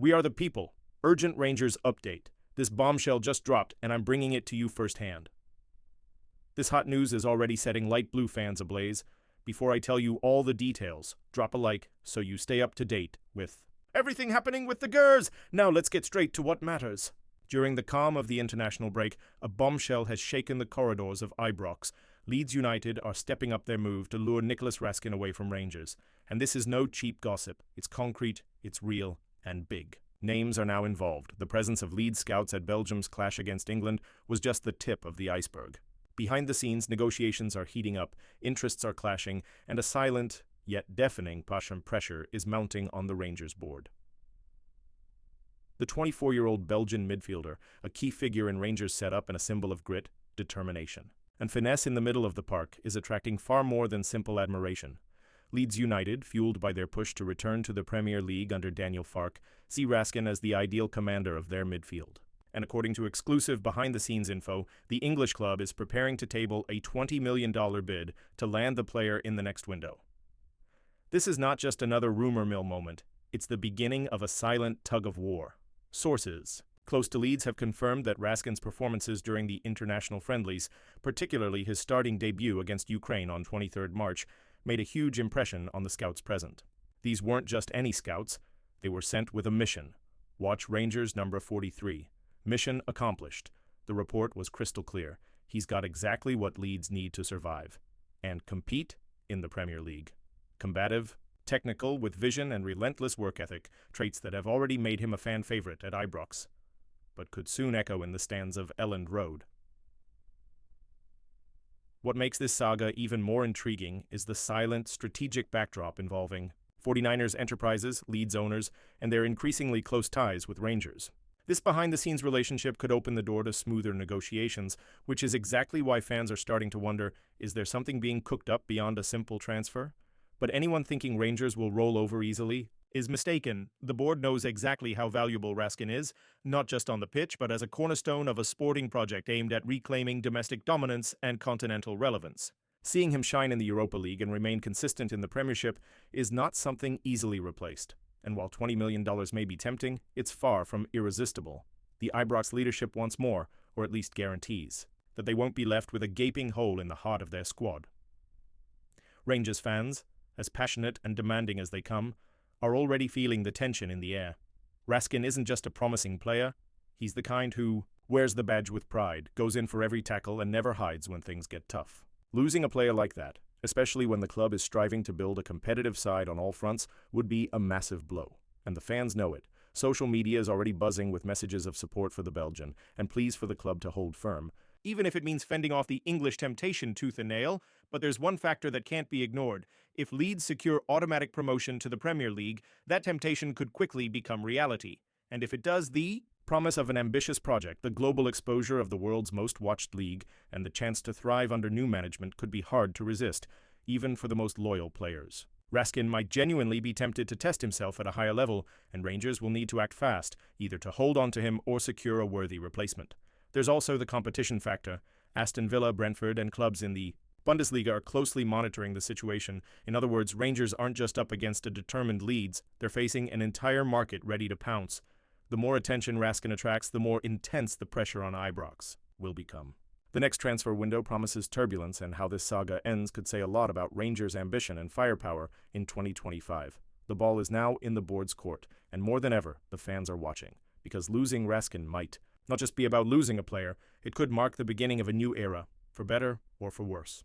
We are the people. Urgent Rangers update. This bombshell just dropped, and I'm bringing it to you firsthand. This hot news is already setting light blue fans ablaze. Before I tell you all the details, drop a like so you stay up to date with everything happening with the Gers. Now let's get straight to what matters. During the calm of the international break, a bombshell has shaken the corridors of Ibrox. Leeds United are stepping up their move to lure Nicholas Raskin away from Rangers. And this is no cheap gossip. It's concrete, it's real, and big. Names are now involved. The presence of Leeds scouts at Belgium's clash against England was just the tip of the iceberg. Behind the scenes, negotiations are heating up, interests are clashing, and a silent, yet deafening pressure is mounting on the Rangers board. The 24-year-old Belgian midfielder, a key figure in Rangers' setup and a symbol of grit, determination, and finesse in the middle of the park, is attracting far more than simple admiration. Leeds United, fueled by their push to return to the Premier League under Daniel Farke, see Raskin as the ideal commander of their midfield. And according to exclusive behind-the-scenes info, the English club is preparing to table a $20 million bid to land the player in the next window. This is not just another rumor mill moment, it's the beginning of a silent tug-of-war. Sources close to Leeds have confirmed that Raskin's performances during the international friendlies, particularly his starting debut against Ukraine on 23rd March, made a huge impression on the scouts present. These weren't just any scouts, they were sent with a mission. Watch Rangers number 43. Mission accomplished. The report was crystal clear. He's got exactly what Leeds need to survive and compete in the Premier League. Combative, technical, with vision and relentless work ethic, traits that have already made him a fan favorite at Ibrox, but could soon echo in the stands of Elland Road. What makes this saga even more intriguing is the silent, strategic backdrop involving 49ers Enterprises, Leeds owners, and their increasingly close ties with Rangers. This behind-the-scenes relationship could open the door to smoother negotiations, which is exactly why fans are starting to wonder, is there something being cooked up beyond a simple transfer? But anyone thinking Rangers will roll over easily is mistaken. The board knows exactly how valuable Raskin is, not just on the pitch, but as a cornerstone of a sporting project aimed at reclaiming domestic dominance and continental relevance. Seeing him shine in the Europa League and remain consistent in the Premiership is not something easily replaced. And while $20 million may be tempting, it's far from irresistible. The Ibrox leadership wants more, or at least guarantees, that they won't be left with a gaping hole in the heart of their squad. Rangers fans, as passionate and demanding as they come, are already feeling the tension in the air. Raskin isn't just a promising player, he's the kind who wears the badge with pride, goes in for every tackle, and never hides when things get tough. Losing a player like that, especially when the club is striving to build a competitive side on all fronts, would be a massive blow. And the fans know it. Social media is already buzzing with messages of support for the Belgian, and pleas for the club to hold firm, even if it means fending off the English temptation tooth and nail. But there's one factor that can't be ignored. If Leeds secure automatic promotion to the Premier League, that temptation could quickly become reality. And if it does, the promise of an ambitious project, the global exposure of the world's most watched league, and the chance to thrive under new management could be hard to resist, even for the most loyal players. Raskin might genuinely be tempted to test himself at a higher level, and Rangers will need to act fast, either to hold on to him or secure a worthy replacement. There's also the competition factor. Aston Villa, Brentford, and clubs in the Bundesliga are closely monitoring the situation. In other words, Rangers aren't just up against a determined Leeds, they're facing an entire market ready to pounce. The more attention Raskin attracts, the more intense the pressure on Ibrox will become. The next transfer window promises turbulence, and how this saga ends could say a lot about Rangers' ambition and firepower in 2025. The ball is now in the board's court, and more than ever, the fans are watching, because losing Raskin might not just be about losing a player, it could mark the beginning of a new era, for better or for worse.